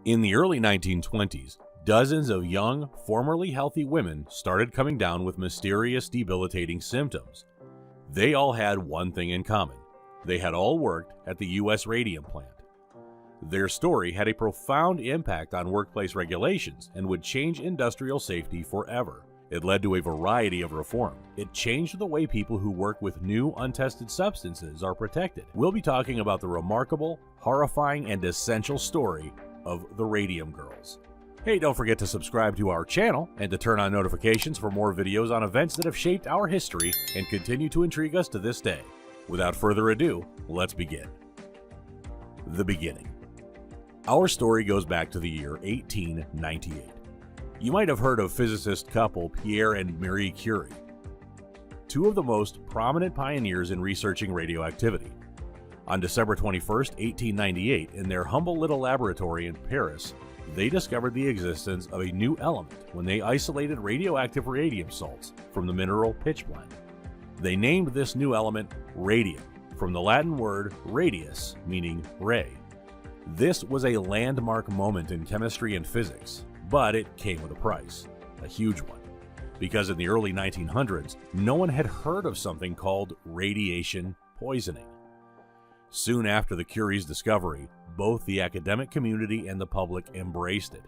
In the early 1920s, dozens of young, formerly healthy women started coming down with mysterious, debilitating symptoms. They all had one thing in common. They had all worked at the U.S. Radium plant. Their story had a profound impact on workplace regulations and would change industrial safety forever. It led to a variety of reforms. It changed the way people who work with new, untested substances are protected. We'll be talking about the remarkable, horrifying, and essential story of the Radium Girls. Hey, don't forget to subscribe to our channel and to turn on notifications for more videos on events that have shaped our history and continue to intrigue us to this day. Without further ado, let's begin. The beginning. Our story goes back to the year 1898. You might have heard of physicist couple Pierre and Marie Curie, two of the most prominent pioneers in researching radioactivity. On December 21, 1898, in their humble little laboratory in Paris, they discovered the existence of a new element when they isolated radioactive radium salts from the mineral pitchblende. They named this new element radium, from the Latin word radius, meaning ray. This was a landmark moment in chemistry and physics, but it came with a price, a huge one, because in the early 1900s, no one had heard of something called radiation poisoning. Soon after the Curie's discovery, both the academic community and the public embraced it.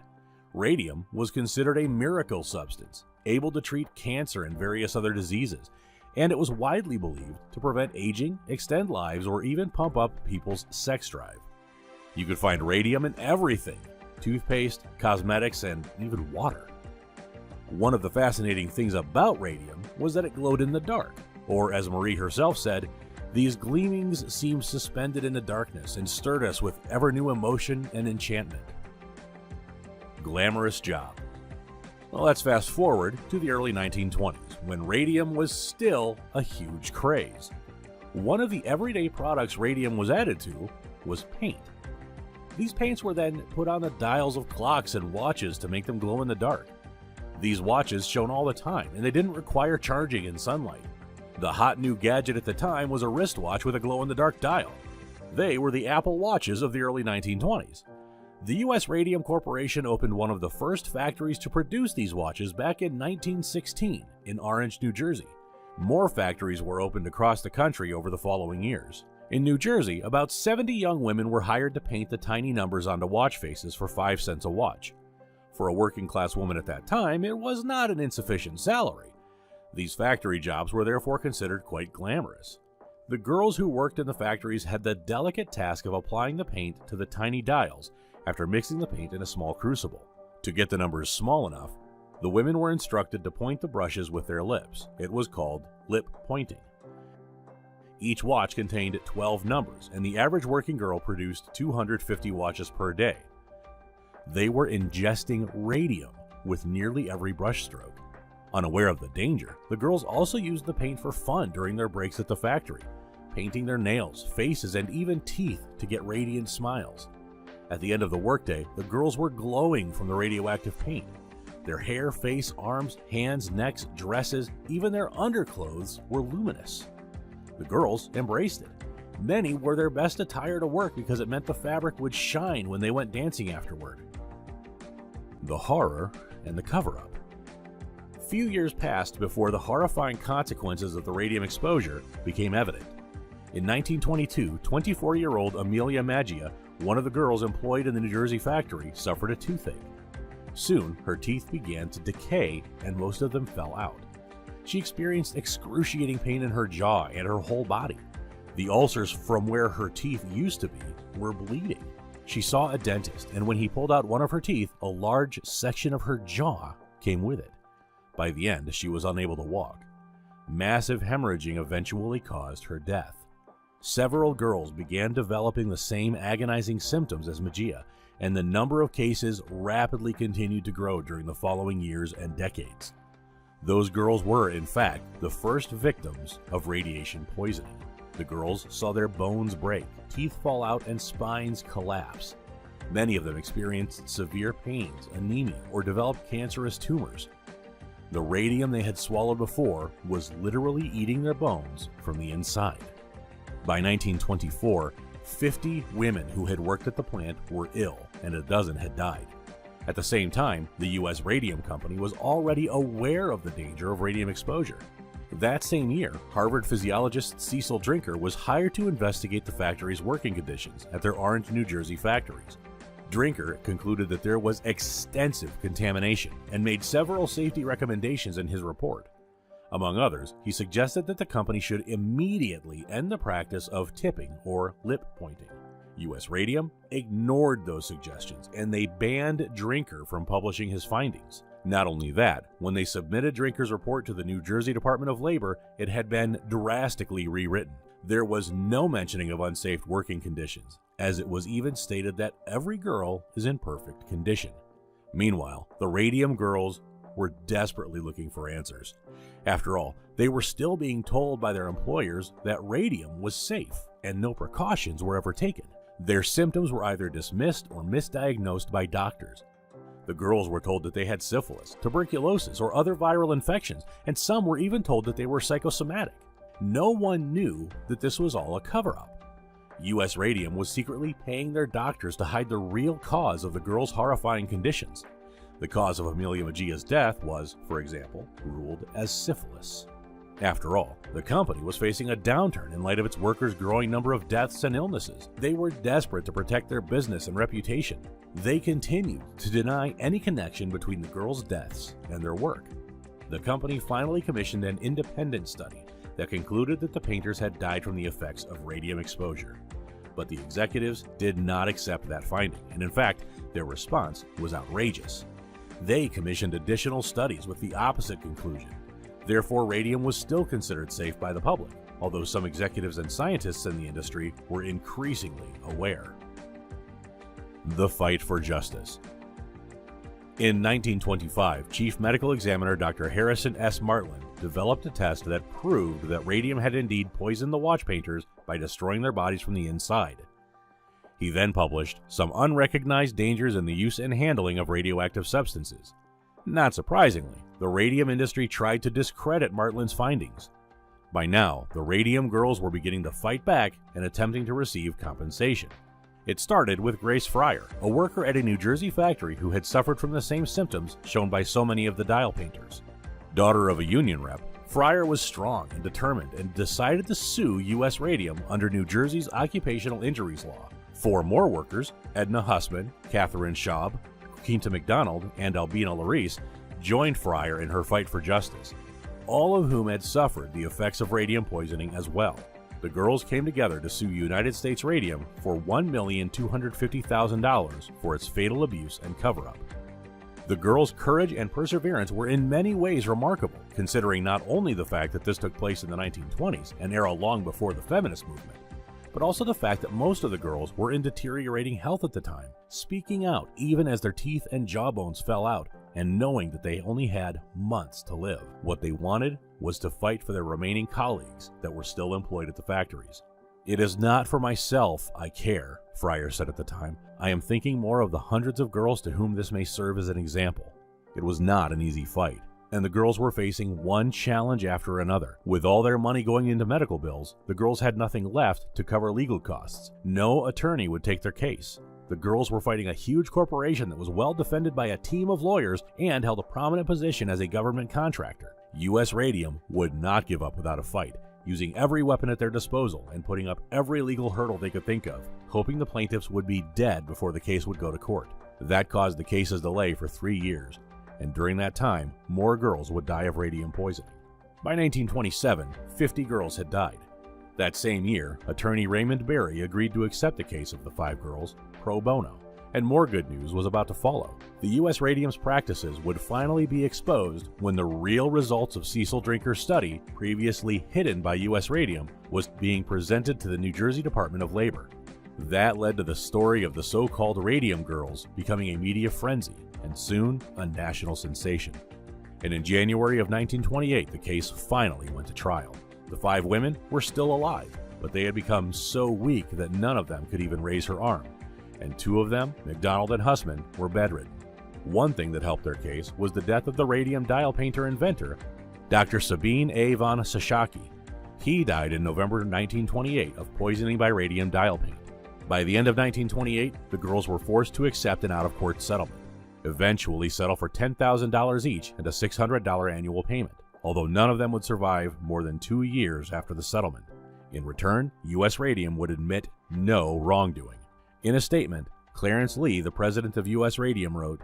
Radium was considered a miracle substance, able to treat cancer and various other diseases, and it was widely believed to prevent aging, extend lives, or even pump up people's sex drive. You could find radium in everything: toothpaste, cosmetics, and even water. One of the fascinating things about radium was that it glowed in the dark, or as Marie herself said, "These gleamings seemed suspended in the darkness and stirred us with ever-new emotion and enchantment." Glamorous job. Well, let's fast forward to the early 1920s, when radium was still a huge craze. One of the everyday products radium was added to was paint. These paints were then put on the dials of clocks and watches to make them glow in the dark. These watches shone all the time, and they didn't require charging in sunlight. The hot new gadget at the time was a wristwatch with a glow-in-the-dark dial. They were the Apple Watches of the early 1920s. The U.S. Radium Corporation opened one of the first factories to produce these watches back in 1916 in Orange, New Jersey. More factories were opened across the country over the following years. In New Jersey, about 70 young women were hired to paint the tiny numbers onto watch faces for 5 cents a watch. For a working-class woman at that time, it was not an insufficient salary. These factory jobs were therefore considered quite glamorous. The girls who worked in the factories had the delicate task of applying the paint to the tiny dials after mixing the paint in a small crucible. To get the numbers small enough, the women were instructed to point the brushes with their lips. It was called lip pointing. Each watch contained 12 numbers, and the average working girl produced 250 watches per day. They were ingesting radium with nearly every brush stroke. Unaware of the danger, the girls also used the paint for fun during their breaks at the factory, painting their nails, faces, and even teeth to get radiant smiles. At the end of the workday, the girls were glowing from the radioactive paint. Their hair, face, arms, hands, necks, dresses, even their underclothes were luminous. The girls embraced it. Many wore their best attire to work because it meant the fabric would shine when they went dancing afterward. The horror and the cover-up. Few years passed before the horrifying consequences of the radium exposure became evident. In 1922, 24-year-old Amelia Maggia, one of the girls employed in the New Jersey factory, suffered a toothache. Soon, her teeth began to decay and most of them fell out. She experienced excruciating pain in her jaw and her whole body. The ulcers from where her teeth used to be were bleeding. She saw a dentist, and when he pulled out one of her teeth, a large section of her jaw came with it. By the end, she was unable to walk. Massive hemorrhaging eventually caused her death. Several girls began developing the same agonizing symptoms as Maggia, and the number of cases rapidly continued to grow during the following years and decades. Those girls were, in fact, the first victims of radiation poisoning. The girls saw their bones break, teeth fall out, and spines collapse. Many of them experienced severe pains, anemia, or developed cancerous tumors. The radium they had swallowed before was literally eating their bones from the inside. By 1924, 50 women who had worked at the plant were ill, and a dozen had died. At the same time, the U.S. Radium Company was already aware of the danger of radium exposure. That same year, Harvard physiologist Cecil Drinker was hired to investigate the factory's working conditions at their Orange, New Jersey factories. Drinker concluded that there was extensive contamination and made several safety recommendations in his report. Among others, he suggested that the company should immediately end the practice of tipping or lip pointing. U.S. Radium ignored those suggestions, and they banned Drinker from publishing his findings. Not only that, when they submitted Drinker's report to the New Jersey Department of Labor, it had been drastically rewritten. There was no mentioning of unsafe working conditions, as it was even stated that every girl is in perfect condition. Meanwhile, the Radium girls were desperately looking for answers. After all, they were still being told by their employers that radium was safe, and no precautions were ever taken. Their symptoms were either dismissed or misdiagnosed by doctors. The girls were told that they had syphilis, tuberculosis, or other viral infections, and some were even told that they were psychosomatic. No one knew that this was all a cover-up. U.S. Radium was secretly paying their doctors to hide the real cause of the girls' horrifying conditions. The cause of Amelia Mejia's death was, for example, ruled as syphilis. After all, the company was facing a downturn in light of its workers' growing number of deaths and illnesses. They were desperate to protect their business and reputation. They continued to deny any connection between the girls' deaths and their work. The company finally commissioned an independent study that concluded that the painters had died from the effects of radium exposure. But the executives did not accept that finding, and in fact, their response was outrageous. They commissioned additional studies with the opposite conclusion. Therefore, radium was still considered safe by the public, although some executives and scientists in the industry were increasingly aware. The fight for justice. In 1925, Chief Medical Examiner Dr. Harrison S. Martland developed a test that proved that radium had indeed poisoned the watch painters by destroying their bodies from the inside. He then published Some Unrecognized Dangers in the Use and Handling of Radioactive Substances. Not surprisingly, the radium industry tried to discredit Martland's findings. By now, the Radium girls were beginning to fight back and attempting to receive compensation. It started with Grace Fryer, a worker at a New Jersey factory who had suffered from the same symptoms shown by so many of the dial painters. Daughter of a union rep, Fryer was strong and determined and decided to sue U.S. Radium under New Jersey's occupational injuries law. Four more workers, Edna Hussman, Catherine Schaub, Quinta McDonald, and Albina Larice, joined Fryer in her fight for justice, all of whom had suffered the effects of radium poisoning as well. The girls came together to sue United States Radium for $1,250,000 for its fatal abuse and cover-up. The girls' courage and perseverance were in many ways remarkable, considering not only the fact that this took place in the 1920s, an era long before the feminist movement, but also the fact that most of the girls were in deteriorating health at the time, speaking out even as their teeth and jawbones fell out, and knowing that they only had months to live. What they wanted was to fight for their remaining colleagues that were still employed at the factories. "It is not for myself I care," Fryer said at the time. "I am thinking more of the hundreds of girls to whom this may serve as an example." It was not an easy fight, and the girls were facing one challenge after another. With all their money going into medical bills, the girls had nothing left to cover legal costs. No attorney would take their case. The girls were fighting a huge corporation that was well defended by a team of lawyers and held a prominent position as a government contractor. U.S. Radium would not give up without a fight, using every weapon at their disposal and putting up every legal hurdle they could think of, hoping the plaintiffs would be dead before the case would go to court. That caused the case's delay for 3 years, and during that time, more girls would die of radium poisoning. By 1927, 50 girls had died. That same year, attorney Raymond Berry agreed to accept the case of the 5 girls pro bono, and more good news was about to follow. The U.S. Radium's practices would finally be exposed when the real results of Cecil Drinker's study, previously hidden by U.S. Radium, was being presented to the New Jersey Department of Labor. That led to the story of the so-called Radium girls becoming a media frenzy, and soon a national sensation. And in January of 1928, the case finally went to trial. The 5 women were still alive, but they had become so weak that none of them could even raise her arm, and 2 of them, McDonald and Hussman, were bedridden. One thing that helped their case was the death of the radium dial painter inventor, Dr. Sabine A. von Sashaki. He died in November 1928 of poisoning by radium dial paint. By the end of 1928, the girls were forced to accept an out-of-court settlement, eventually settle for $10,000 each and a $600 annual payment, although none of them would survive more than 2 years after the settlement. In return, U.S. Radium would admit no wrongdoing. In a statement, Clarence Lee, the president of U.S. Radium, wrote,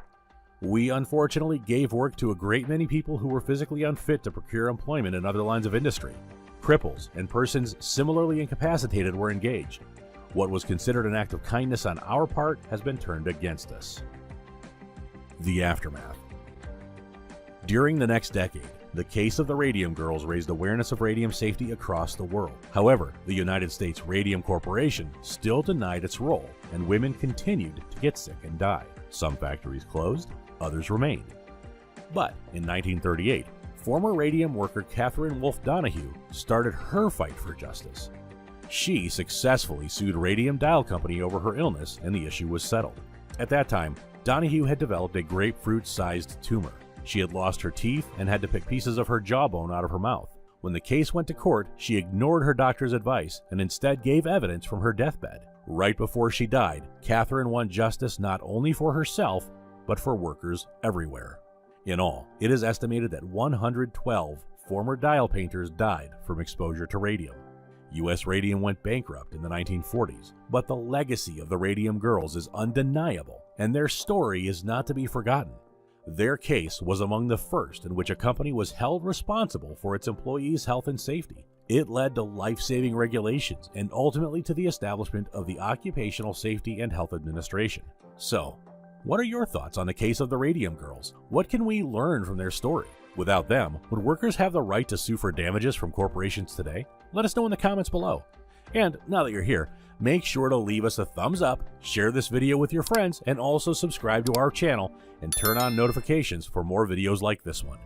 "We unfortunately gave work to a great many people who were physically unfit to procure employment in other lines of industry. Cripples and persons similarly incapacitated were engaged. What was considered an act of kindness on our part has been turned against us." The aftermath. During the next decade, the case of the Radium Girls raised awareness of radium safety across the world. However, the United States Radium Corporation still denied its role, and women continued to get sick and die. Some factories closed, others remained. But in 1938, former radium worker Catherine Wolfe Donahue started her fight for justice. She successfully sued Radium Dial Company over her illness, and the issue was settled. At that time, Donahue had developed a grapefruit-sized tumor. She had lost her teeth and had to pick pieces of her jawbone out of her mouth. When the case went to court, she ignored her doctor's advice and instead gave evidence from her deathbed. Right before she died, Catherine won justice not only for herself, but for workers everywhere. In all, it is estimated that 112 former dial painters died from exposure to radium. U.S. Radium went bankrupt in the 1940s, but the legacy of the Radium Girls is undeniable, and their story is not to be forgotten. Their case was among the first in which a company was held responsible for its employees' health and safety. It led to life-saving regulations and ultimately to the establishment of the Occupational Safety and Health Administration. So, what are your thoughts on the case of the Radium Girls? What can we learn from their story? Without them, would workers have the right to sue for damages from corporations today? Let us know in the comments below. And now that you're here, make sure to leave us a thumbs up, share this video with your friends, and also subscribe to our channel and turn on notifications for more videos like this one.